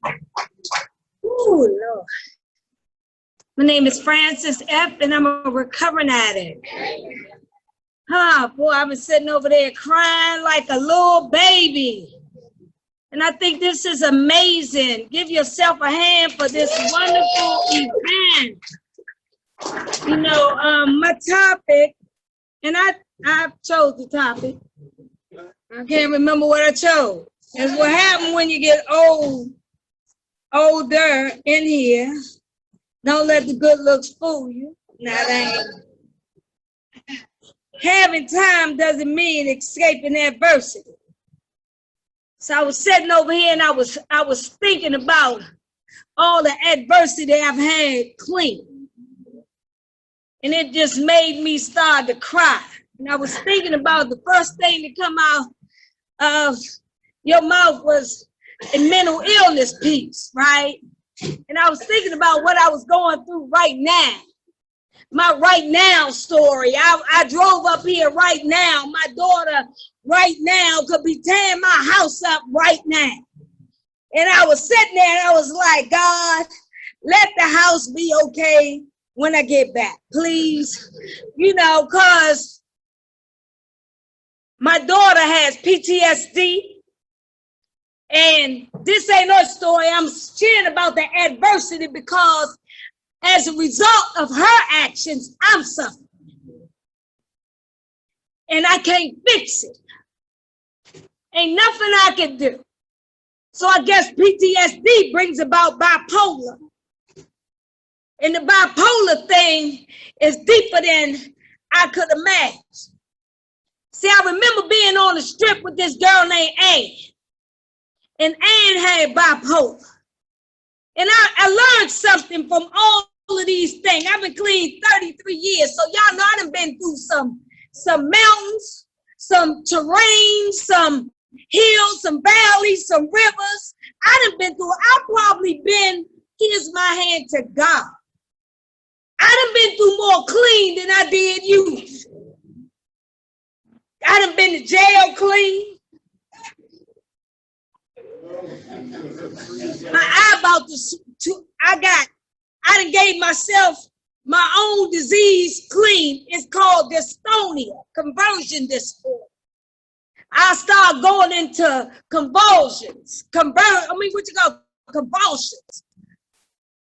Ooh, Lord. My name is Frances F., and I'm a recovering addict. Boy, I've been sitting over there crying like a little baby. And I think this is amazing. Give yourself a hand for this wonderful event. You know, my topic, and I chose the topic. I can't remember what I chose. It's what happened when you get older in here. Don't let the good looks fool you. Now, having time doesn't mean escaping adversity. So I was sitting over here and I was thinking about all the adversity I've had clean. And it just made me start to cry. And I was thinking about the first thing to come out of your mouth was a mental illness piece, right? And I was thinking about what I was going through right now. My right now story. I drove up here right now. My daughter right now could be tearing my house up right now. And I was sitting there and I was like, God, let the house be okay when I get back, please. You know, because my daughter has PTSD. And this ain't no story. I'm sharing about the adversity because as a result of her actions, I'm suffering. And I can't fix it. Ain't nothing I can do. So I guess PTSD brings about bipolar. And the bipolar thing is deeper than I could imagine. See, I remember being on the strip with this girl named Ann. And Ann had bipolar. And I learned something from all of these things. I've been clean 33 years. So y'all know I done been through some mountains, some terrain, some hills, some valleys, some rivers. I done been through, I've probably been, here's my hand to God. I done been through more clean than I did use. I done been to jail clean. My eye about to I done gave myself my own disease clean. It's called dystonia, conversion disorder. I start going into convulsions. Convulsions.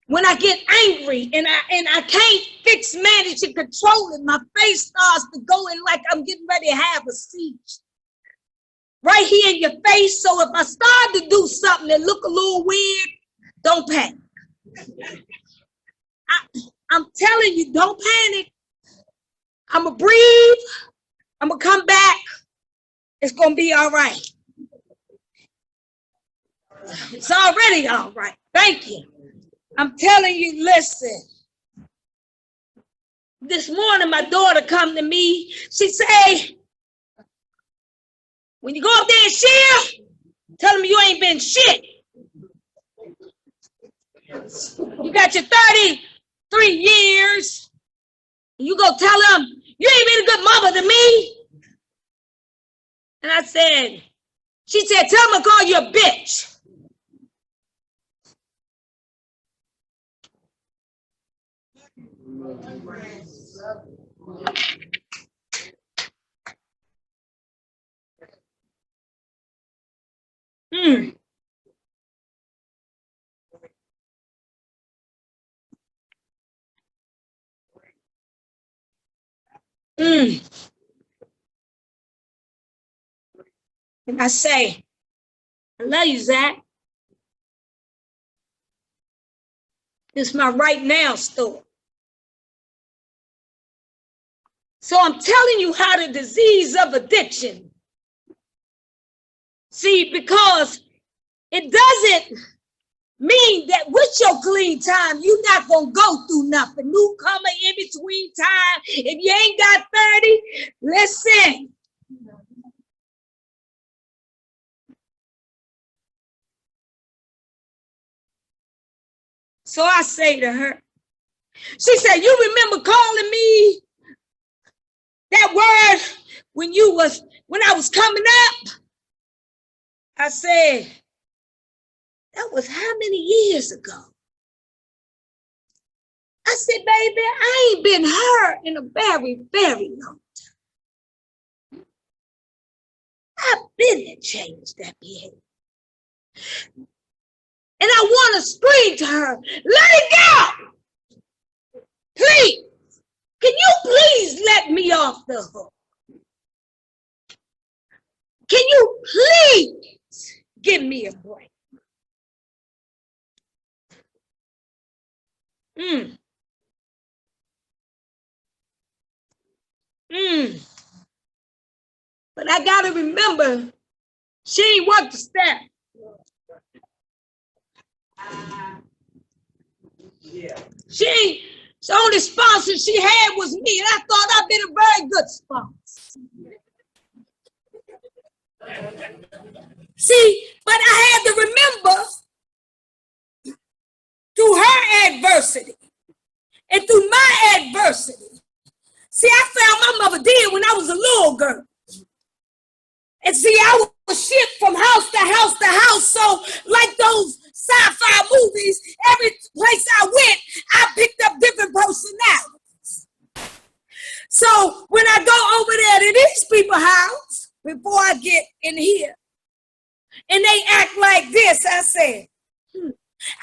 When I get angry and I can't manage to control it, my face starts to go in like I'm getting ready to have a siege. Right here in your face. So if I start to do something that look a little weird, don't panic. I'm telling you, don't panic. I'm going to breathe. I'm going to come back. It's going to be all right. It's already all right. Thank you. I'm telling you, listen. This morning, my daughter come to me. She say, when you go up there and share, tell them you ain't been shit. You got your 33 years. You go tell them, you ain't been a good mother to me. And I said, she said, tell them I call you a bitch. And I say, I love you, Zach. It's my right now story. So I'm telling you how the disease of addiction. See, because it doesn't mean that with your clean time, you're not going to go through nothing. Newcomer in between time. If you ain't got 30, listen. So I say to her, she said, you remember calling me that word when I was coming up? I said, That was how many years ago? I said, baby, I ain't been hurt in a very, very long time. I've been to change that behavior. And I want to scream to her, let it go. Please. Can you please let me off the hook? Can you please give me a break? But I got to remember, she ain't worked the step. The only sponsor she had was me, and I thought I'd been a very good sponsor. See, but I had to remember through her adversity and through my adversity. See, I found my mother dead when I was a little girl. And see, I was shipped from house to house to house. So like those sci-fi movies, every place I went, I picked up different personalities. So when I go over there to these people's house, before I get in here, and they act like this, I said,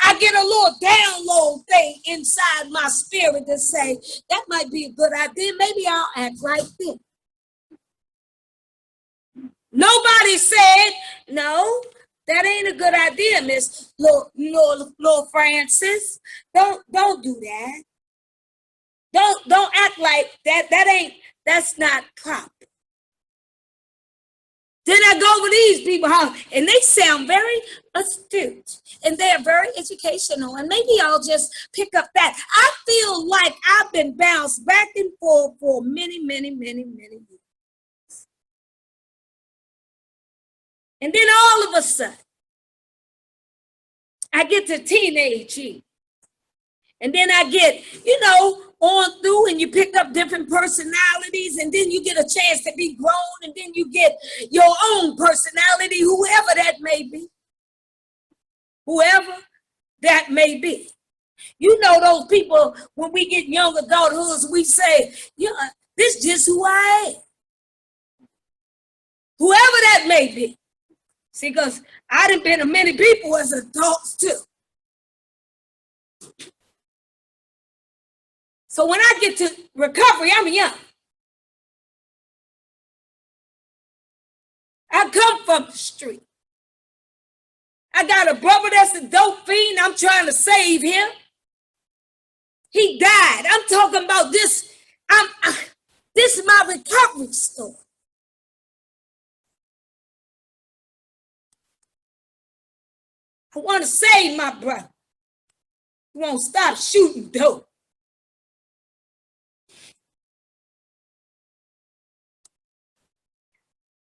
I get a little download thing inside my spirit to say, that might be a good idea. Maybe I'll act like this. Nobody said, no, that ain't a good idea, Miss Lord Francis. Don't do that. Don't act like that. That's not proper. Then I go over these people house, and they sound very astute, and they're very educational, and maybe I'll just pick up that. I feel like I've been bounced back and forth for many, many, many, many years. And then all of a sudden, I get to teenage years. And then I get, on through, and you pick up different personalities, and then you get a chance to be grown, and then you get your own personality, whoever that may be. Whoever that may be. You know those people, when we get young adulthoods, we say, this is just who I am. Whoever that may be. See, because I done been to many people as adults too. So when I get to recovery, I'm young. I come from the street. I got a brother that's a dope fiend. I'm trying to save him. He died. I'm talking about this. This is my recovery story. I want to save my brother. He won't stop shooting dope.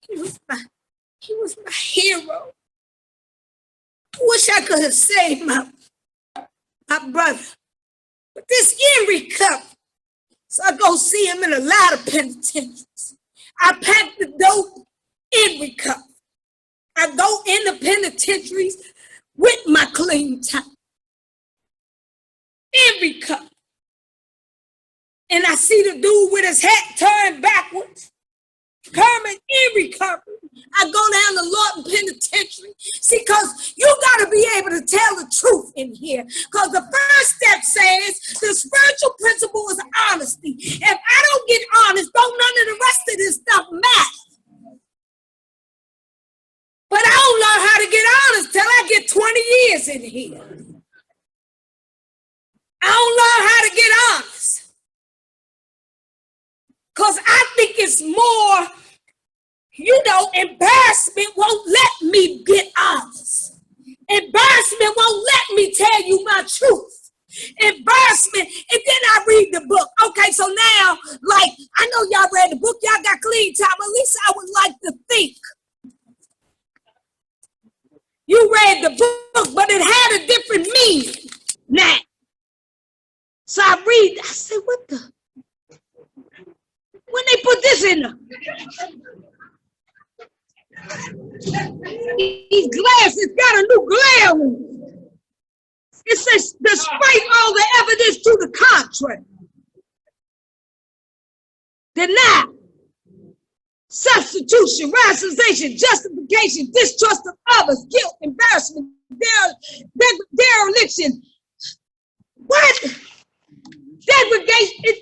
He was my hero. I wish I could have saved my brother. But this in recovery. So I go see him in a lot of penitentiaries. I pack the dope in recovery. I go in the penitentiaries with my clean time. In recovery. And I see the dude with his hat turned backwards. Kermit in recovery. I go down to Lawton Penitentiary. See, because you got to be able to tell the truth in here. Because the first step says the spiritual principle is honesty. If I don't get honest, don't none of the rest of this stuff matter. But I don't learn how to get honest till I get 20 years in here. I don't learn how to get honest. Because I think it's more, embarrassment won't let me get honest. Embarrassment won't let me tell you my truth. Embarrassment, and then I read the book. Okay, so now, I know y'all read the book, y'all got clean time. At least I would like to think. You read the book, but it had a different meaning. Now, so I read, I said, what the? When they put this in there? These glasses got a new glare on them. It says, despite all the evidence to the contrary, deny, substitution, rationalization, justification, distrust of others, guilt, embarrassment, dereliction. What? Degradation,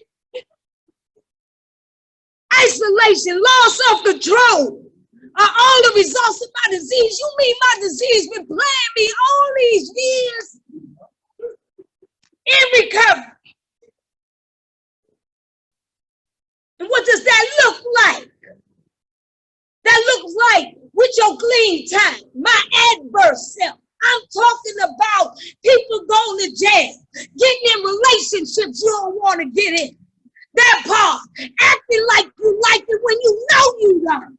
isolation, loss of control are all the results of my disease. You mean my disease been playing me all these years? In recovery. And what does that look like? That looks like with your clean time, my adverse self. I'm talking about people going to jail, getting in relationships you don't want to get in. That part, acting like you like it when you know you don't.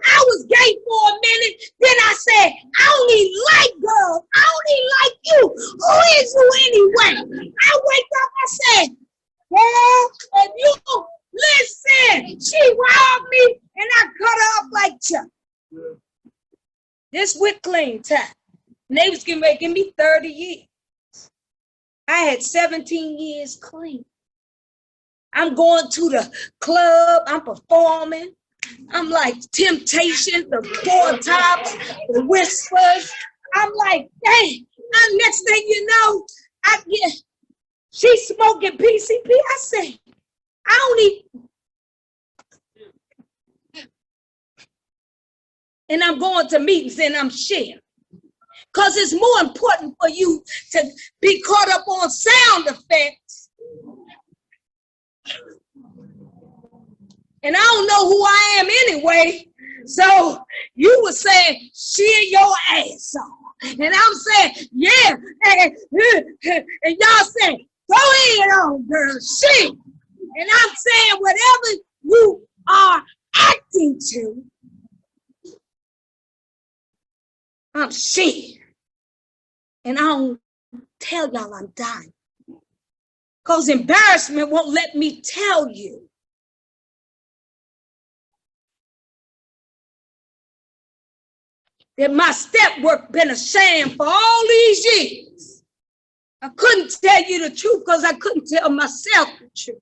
I was gay for a minute, then I said, I don't even like girls. I don't even like you. Who is you anyway? I wake up, I said, girl, if you listen, she robbed me and I cut her up like Chuck. This with clean time. And they was making me 30 years. I had 17 years clean. I'm going to the club, I'm performing. I'm like Temptation, the Four Tops, the Whispers. I'm like, dang, and next thing you know, she's smoking PCP. I say, I don't even. And I'm going to meetings and I'm sharing. Because it's more important for you to be caught up on sound effects. And I don't know who I am anyway. So you were saying, cheer your ass on. And I'm saying, yeah. And y'all saying, go ahead on, girl, shit. And I'm saying, whatever you are acting to, I'm shit. And I don't tell y'all I'm dying. Because embarrassment won't let me tell you. That my step work been a sham for all these years. I couldn't tell you the truth because I couldn't tell myself the truth.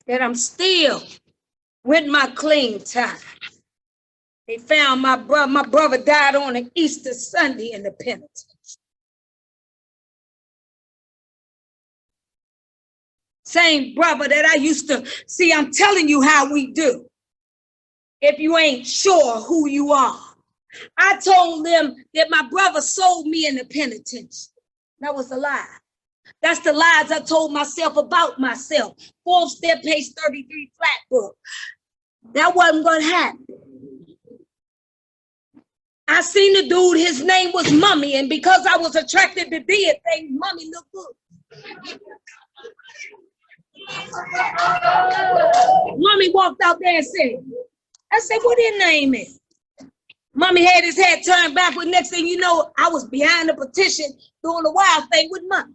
That I'm still with my clean time. They found my brother. My brother died on an Easter Sunday in the penitentiary. Same brother that I used to see. I'm telling you how we do. If you ain't sure who you are. I told them that my brother sold me in the penitentiary. That was a lie. That's the lies I told myself about myself. 4th step, page 33, flat book. That wasn't going to happen. I seen the dude, his name was Mummy, and because I was attracted to dead things, Mummy looked good. Mummy walked out there and said, I said, what his name is? Mummy had his head turned backward. Next thing you know, I was behind the petition doing the wild thing with Mummy.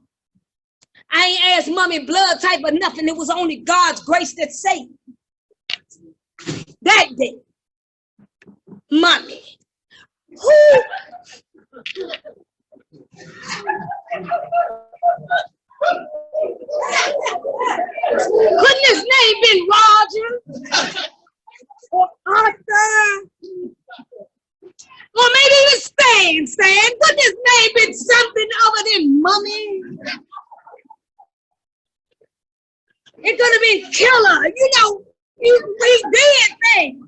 I ain't asked Mummy blood type or nothing. It was only God's grace that saved me. That day, Mummy. Who? Couldn't his name been Roger? Or Arthur? Or maybe even Stan. Couldn't his name been something other than Mummy? It could have been Killer. You know, we did things.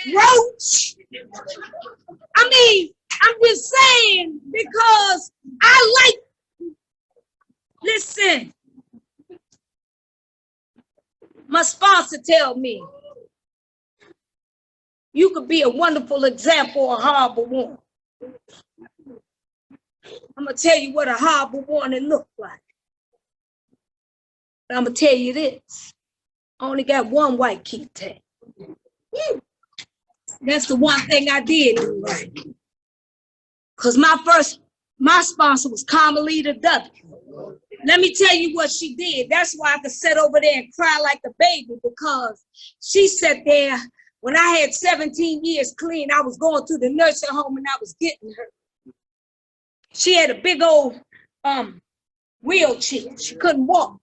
Roach. I mean, I'm just saying because I like, listen, my sponsor tell me, you could be a wonderful example of a horrible woman. I'm going to tell you what a horrible woman looked like. But I'm going to tell you this. I only got one white key tag. That's the one thing I did do right. Because my sponsor was Carmelita W. Let me tell you what she did. That's why I could sit over there and cry like a baby, because she sat there when I had 17 years clean. I was going to the nursing home and I was getting her. She had a big old wheelchair. She couldn't walk.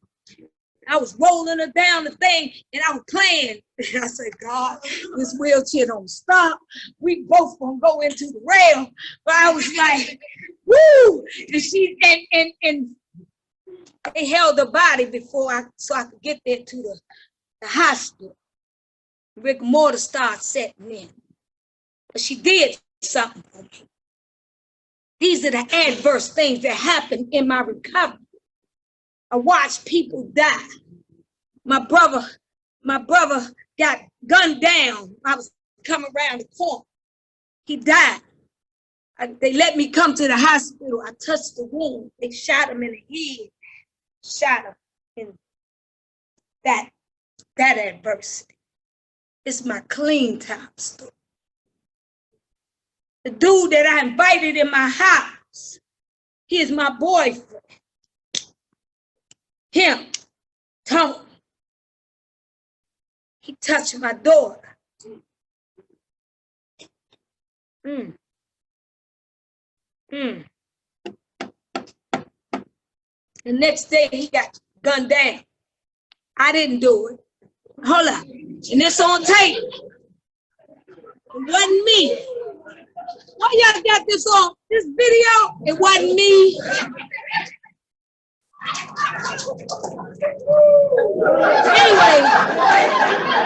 I was rolling her down the thing and I was playing. And I said, God, this wheelchair don't stop. We both gonna go into the rail. But I was like, woo! And she and they held her body so I could get there to the hospital. Rick Mortar started setting in. But she did something for me. These are the adverse things that happened in my recovery. I watched people die. My brother got gunned down. I was coming around the corner. He died. They let me come to the hospital. I touched the wound. They shot him in the head. Shot him in that adversity. It's my clean time story. The dude that I invited in my house, he is my boyfriend. Him, Tony. He touched my daughter. The next day, he got gunned down. I didn't do it. Hold up. And it's on tape. It wasn't me. Why y'all got this on this video? It wasn't me. Anyway,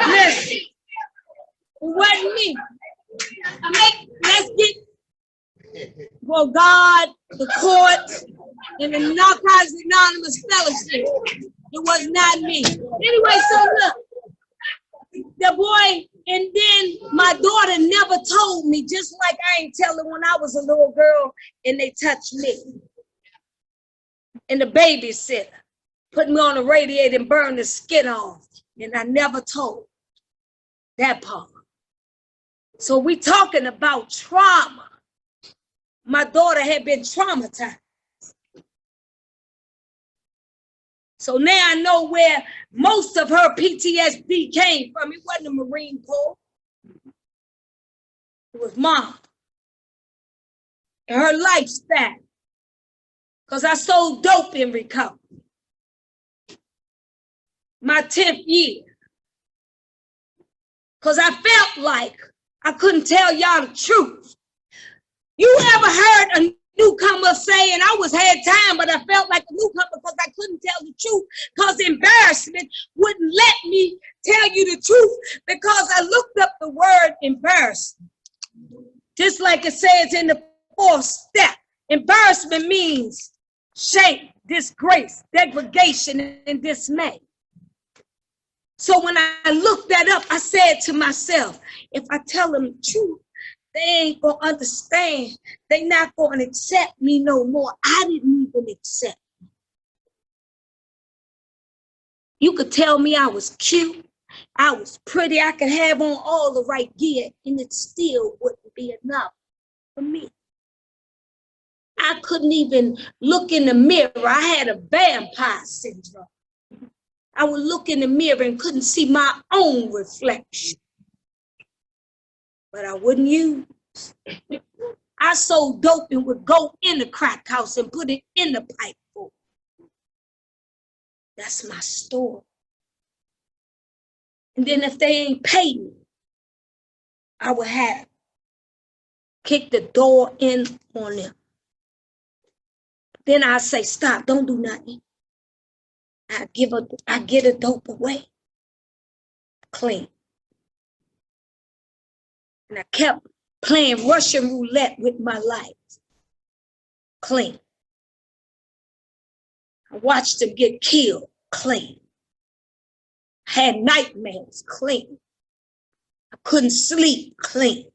listen. It wasn't me. Let's get, well, God, the court, and the Narcotics Anonymous Fellowship. It was not me. Anyway, so look, the boy, and then my daughter never told me, just like I ain't telling when I was a little girl and they touched me. And the babysitter put me on the radiator and burned the skin off. And I never told that part. So we talking about trauma. My daughter had been traumatized. So now I know where most of her PTSD came from. It wasn't the Marine Corps. It was Mom and her lifestyle. Because I sold dope in recovery. My 10th year. Because I felt like I couldn't tell y'all the truth. You ever heard a newcomer say, and I had time, but I felt like a newcomer because I couldn't tell the truth, because embarrassment wouldn't let me tell you the truth, because I looked up the word embarrassment. Just like it says in the 4th step, embarrassment means shame, disgrace, degradation, and dismay. So when I looked that up, I said to myself, if I tell them the truth, they ain't gonna understand. They not gonna accept me no more. I didn't even accept me. You could tell me I was cute, I was pretty, I could have on all the right gear, and it still wouldn't be enough for me. I couldn't even look in the mirror. I had a vampire syndrome. I would look in the mirror and couldn't see my own reflection. But I wouldn't use. I sold dope and would go in the crack house and put it in the pipe bowl. That's my story. And then if they ain't paid me, I would have kicked the door in on them. Then I say, stop, don't do nothing. I get a dope away, clean. And I kept playing Russian roulette with my life, clean. I watched them get killed, clean. I had nightmares, clean. I couldn't sleep, clean.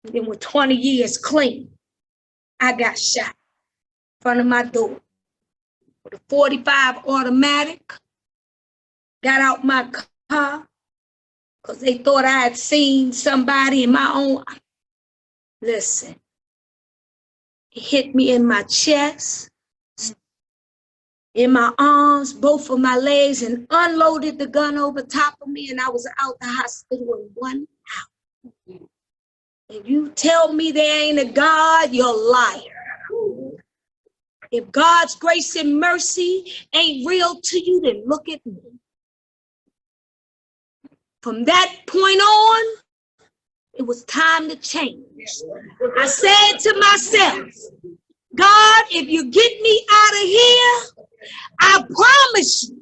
And then with 20 years clean, I got shot in front of my door with a .45 automatic, got out my car, because they thought I had seen somebody in my own. Listen, it hit me in my chest, in my arms, both of my legs, and unloaded the gun over top of me, and I was out the hospital in 1 hour. If you tell me there ain't a God, you're a liar. If God's grace and mercy ain't real to you, then look at me. From that point on, it was time to change. I said to myself, God, if you get me out of here, I promise you,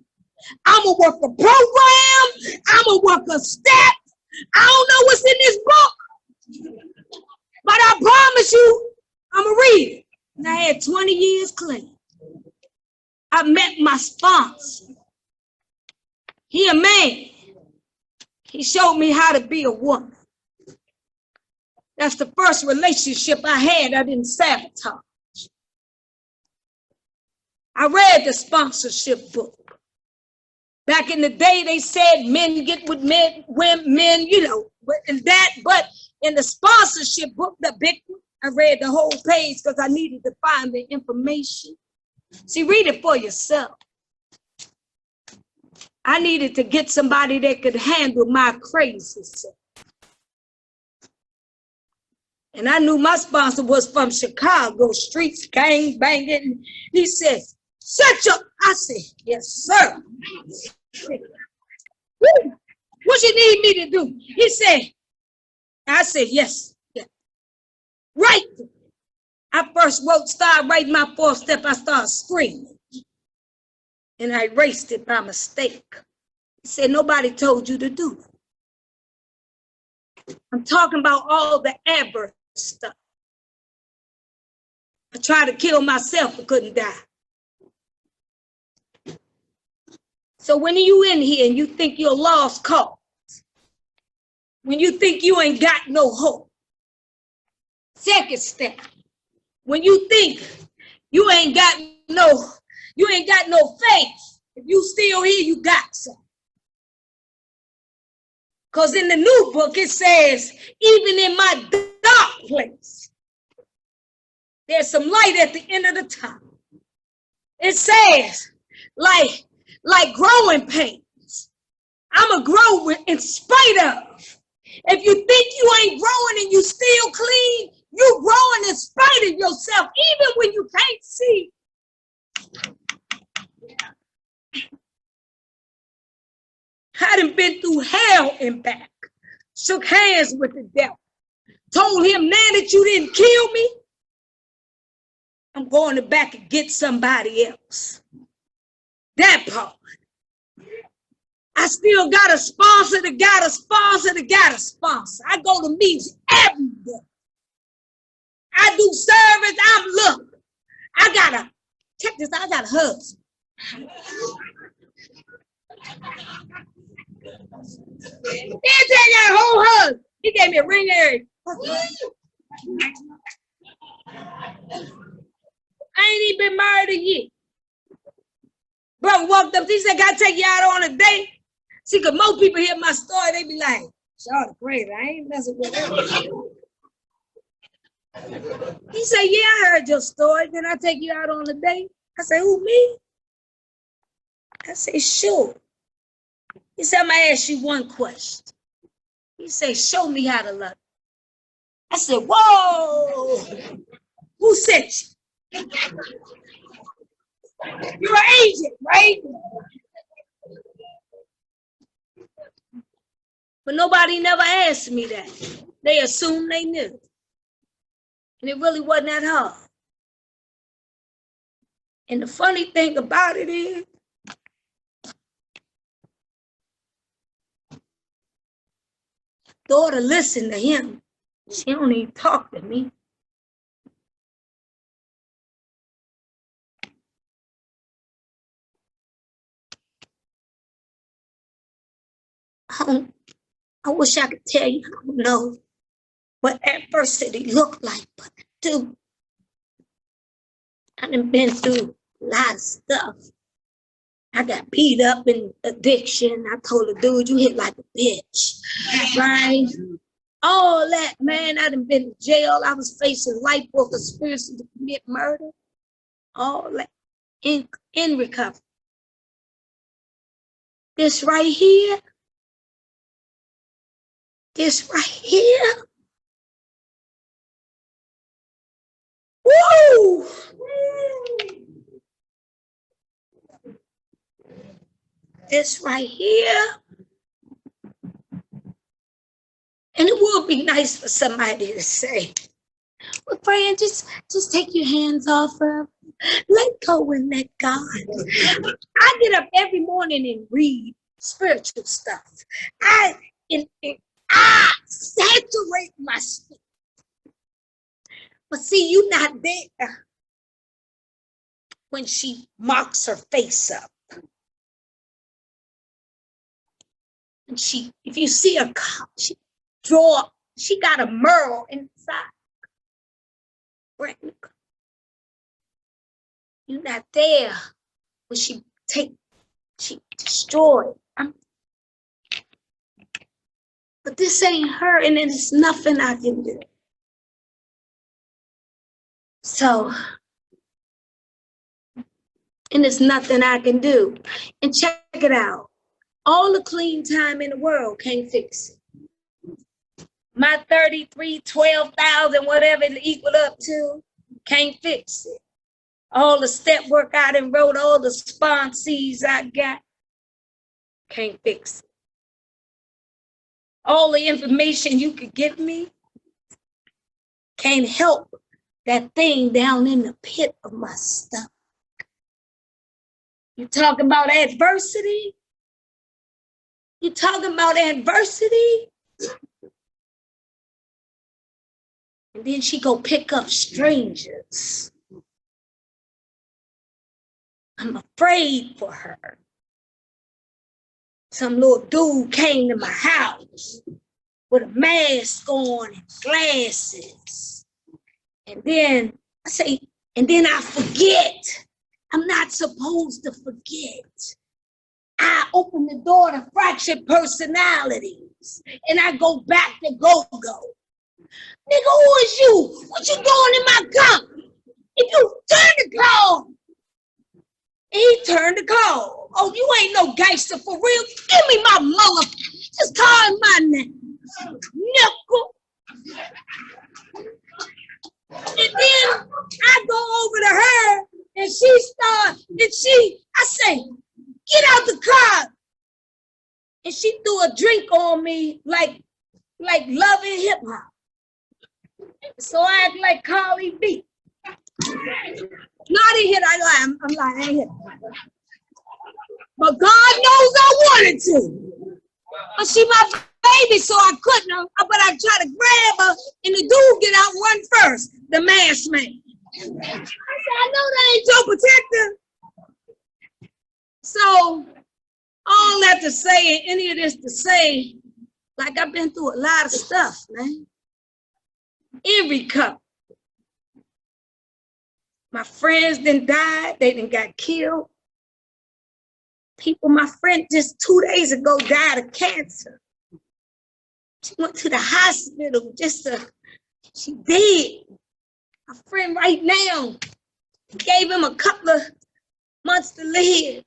I'm going to work a program, I'm going to work a step. I don't know what's in this book, but I promise you, I'm going to read it. And I had 20 years clean. I met my sponsor. He a man. He showed me how to be a woman. That's the first relationship I had I didn't sabotage. I read the sponsorship book. Back in the day, they said men get with men, women, you know, and that, but in the sponsorship book, the big one, I read the whole page because I needed to find the information. See, read it for yourself. I needed to get somebody that could handle my crazy self. And I knew my sponsor was from Chicago, streets, gang banging. He said, "Set up." I said, "Yes, sir." What you need me to do? He said, I said, yes. Right. I first started writing my 4th step. I started screaming. And I erased it by mistake. He said, nobody told you to do it. I'm talking about all the adverse stuff. I tried to kill myself but couldn't die. So when you in here and you think you're lost cause, when you think you ain't got no hope, 2nd step, when you think you ain't got no faith, if you still here, you got some. Because in the new book, it says, even in my dark place, there's some light at the end of the tunnel. It says, like growing pains, I'm a grower in spite of. If you think you ain't growing and you still clean, you growing in spite of yourself, even when you can't see. I done been through hell and back, shook hands with the devil, told him, now that you didn't kill me, I'm going to back and get somebody else. That part. I still got a sponsor that got a sponsor that got a sponsor. I go to meetings every day. I do service. Check this out, I got a husband. He got a whole husband. He gave me a ring area. I ain't even been married a year. Brother walked up, he said, "Gotta take you out on a date." See, because most people hear my story, they be like, "Shawty crazy, I ain't messing with her." He said, "Yeah, I heard your story. Can I take you out on a date?" I said, "Who, me?" I said, "Sure." He said, "I'm gonna ask you one question." He said, "Show me how to love you." I said, "Whoa, who sent you? You're an agent, right?" But nobody never asked me that. They assumed they knew. And it really wasn't that hard. And the funny thing about it is, daughter listened to him. She don't even talk to me. I wish I could tell you, I don't know what adversity looked like, but I do. I done been through a lot of stuff. I got beat up in addiction. I told the dude, you hit like a bitch, right? All that, man, I done been in jail. I was facing life for conspiracy to commit murder. All that in recovery. This right here, woo! This right here. And it would be nice for somebody to say, well, friend, just take your hands off of, let go and let God. I get up every morning and read spiritual stuff. I saturate my spirit. But see, you not there when she marks her face up. And if you see her, she got a merle inside. You're not there when she destroyed. But this ain't her, and there's nothing I can do. So, and there's nothing I can do. And check it out. All the clean time in the world can't fix it. My 33, 12,000, whatever it equal up to, can't fix it. All the step work I done wrote, all the sponsees I got, can't fix it. All the information you could give me can't help that thing down in the pit of my stomach. You talking about adversity? You talking about adversity? And then she go pick up strangers. I'm afraid for her. Some little dude came to my house with a mask on and glasses. And then I forget. I'm not supposed to forget. I open the door to fractured personalities and I go back to go-go. Nigga, who is you? What you doing in my car? If you turn the car, he turned the car. Oh, you ain't no gangster for real. Give me my mother. Just call him my name. Nickel. And then I go over to her and I say, get out the car. And she threw a drink on me like Love and Hip Hop. So I act like Carly B. No, I didn't hit. I'm lying. I ain't hit. But God knows I wanted to. But she my baby, so I couldn't. But I tried to grab her, and the dude get out and run first. The masked man. I said, I know that ain't your protector. So all that to say, and any of this to say, like I've been through a lot of stuff, man. In recovery. My friends done died, they done got killed. My friend just 2 days ago died of cancer. She went to the hospital she dead. My friend right now gave him a couple of months to live.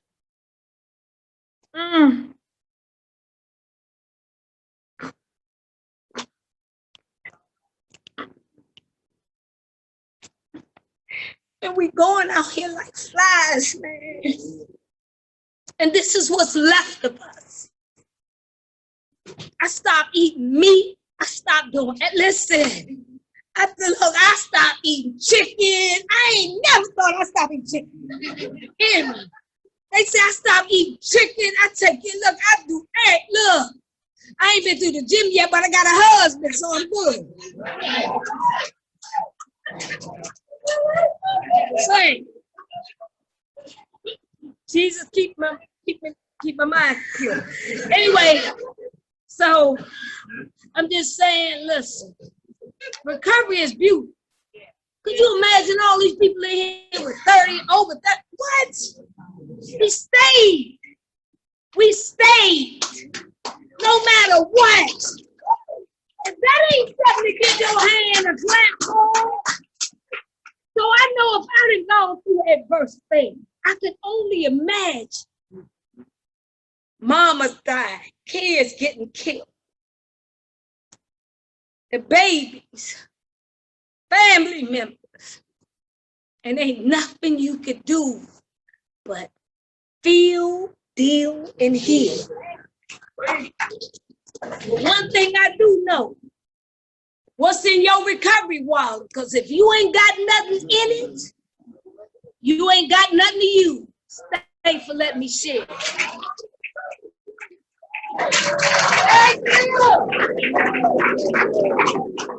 And we going out here like flies, man. And this is what's left of us. I stopped eating meat. I stopped doing it. Listen, I stopped eating chicken. I ain't never thought I stopped eating chicken. Hear me? They say I stopped eating chicken. I take it. Look, I do egg. Look, I ain't been to the gym yet, but I got a husband, so I'm good. Say, Jesus, keep my mind pure. Anyway, so I'm just saying, listen, recovery is beautiful. Could you imagine all these people in here with 30, over 30? What? We stayed. We stayed. No matter what. If that ain't something to get your hand a clap for. So I know if I didn't go through adversity, I could only imagine. Mamas died, kids getting killed. The babies, family members. And ain't nothing you could do but feel, deal, and heal. One thing I do know, what's in your recovery wallet? Because if you ain't got nothing in it, you ain't got nothing to use. Thanks for letting me share. Thank you.